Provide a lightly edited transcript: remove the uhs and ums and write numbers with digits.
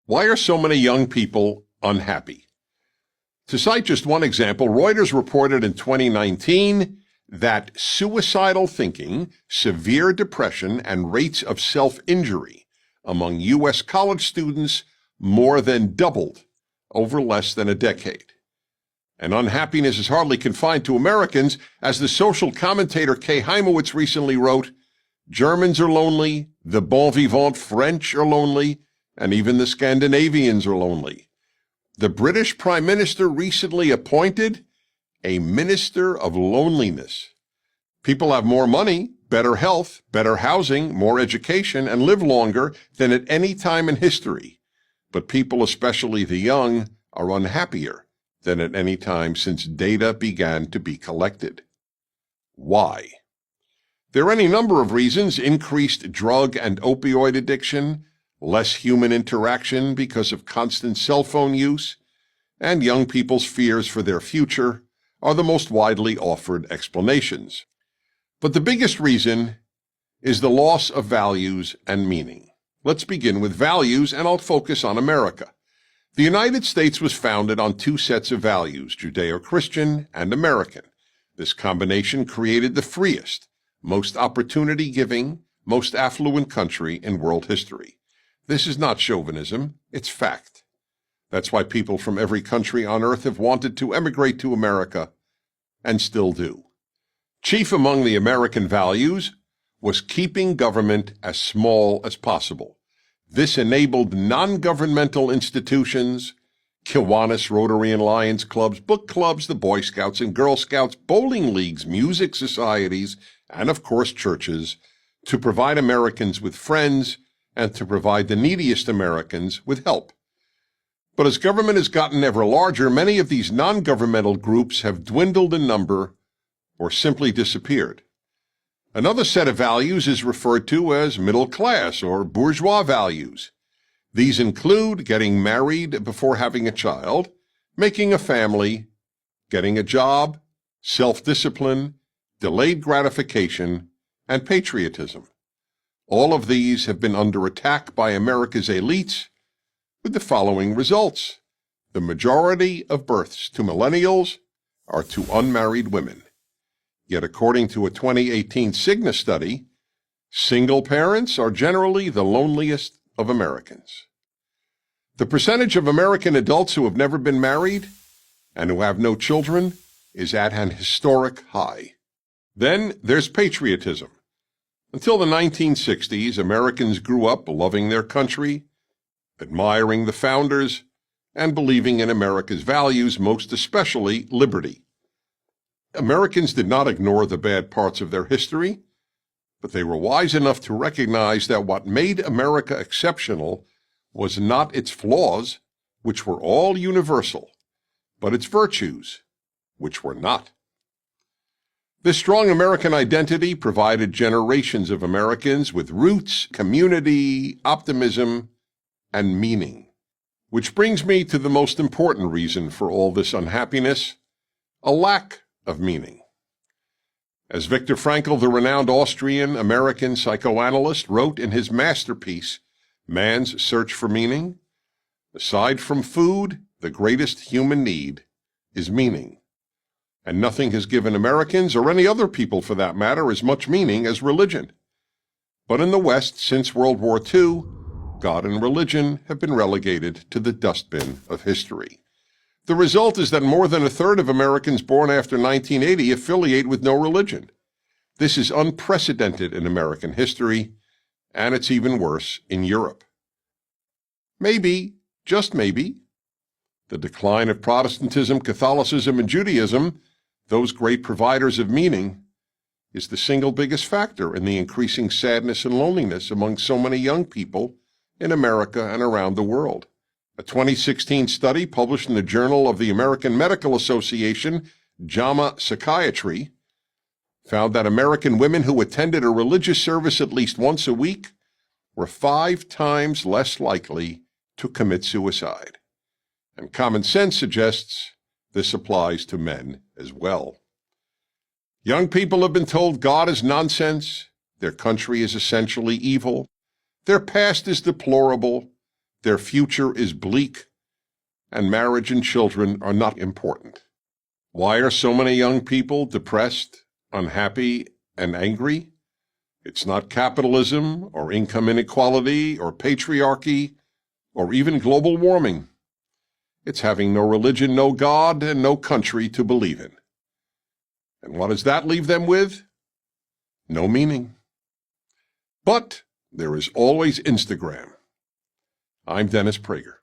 Why are so many young people unhappy? To cite just one example, Reuters reported in 2019 that suicidal thinking, severe depression, and rates of self-injury among U.S. college students more than doubled over less than a decade. And unhappiness is hardly confined to Americans. As the social commentator Kay Heimowitz recently wrote, Germans are lonely, the bon vivant French are lonely, and even the Scandinavians are lonely. The British Prime Minister recently appointed a Minister of Loneliness. People have more money, better health, better housing, more education, and live longer than at any time in history. But people, especially the young, are unhappier than at any time since data began to be collected. Why? There are any number of reasons: increased drug and opioid addiction, less human interaction because of constant cell phone use, and young people's fears for their future are the most widely offered explanations. But the biggest reason is the loss of values and meaning. Let's begin with values, and I'll focus on America. The United States was founded on two sets of values, Judeo-Christian and American. This combination created the freest, most opportunity-giving, most affluent country in world history. This is not chauvinism, it's fact. That's why people from every country on earth have wanted to emigrate to America, and still do. Chief among the American values was keeping government as small as possible. This enabled non-governmental institutions, Kiwanis, Rotary and Lions clubs, book clubs, the Boy Scouts and Girl Scouts, bowling leagues, music societies, and of course churches, to provide Americans with friends and to provide the neediest Americans with help. But as government has gotten ever larger, many of these non-governmental groups have dwindled in number or simply disappeared. Another set of values is referred to as middle class or bourgeois values. These include getting married before having a child, making a family, getting a job, self-discipline, delayed gratification, and patriotism. All of these have been under attack by America's elites with the following results. The majority of births to millennials are to unmarried women. Yet according to a 2018 Cigna study, single parents are generally the loneliest of Americans. The percentage of American adults who have never been married and who have no children is at an historic high. Then there's patriotism. Until the 1960s, Americans grew up loving their country, admiring the founders, and believing in America's values, most especially liberty. Americans did not ignore the bad parts of their history, but they were wise enough to recognize that what made America exceptional was not its flaws, which were all universal, but its virtues, which were not. This strong American identity provided generations of Americans with roots, community, optimism, and meaning. Which brings me to the most important reason for all this unhappiness: a lack of meaning. As Viktor Frankl, the renowned Austrian-American psychoanalyst, wrote in his masterpiece, Man's Search for Meaning, aside from food, the greatest human need is meaning. And nothing has given Americans, or any other people for that matter, as much meaning as religion. But in the West, since World War II, God and religion have been relegated to the dustbin of history. The result is that more than a third of Americans born after 1980 affiliate with no religion. This is unprecedented in American history, and it's even worse in Europe. Maybe, just maybe, the decline of Protestantism, Catholicism, and Judaism, those great providers of meaning, is the single biggest factor in the increasing sadness and loneliness among so many young people in America and around the world. A 2016 study published in the Journal of the American Medical Association, JAMA Psychiatry, found that American women who attended a religious service at least once a week were 5 times less likely to commit suicide. And common sense suggests this applies to men as well. Young people have been told God is nonsense, their country is essentially evil, their past is deplorable, their future is bleak, and marriage and children are not important. Why are so many young people depressed, unhappy, and angry? It's not capitalism or income inequality or patriarchy or even global warming. It's having no religion, no God, and no country to believe in. And what does that leave them with? No meaning. But there is always Instagram. I'm Dennis Prager.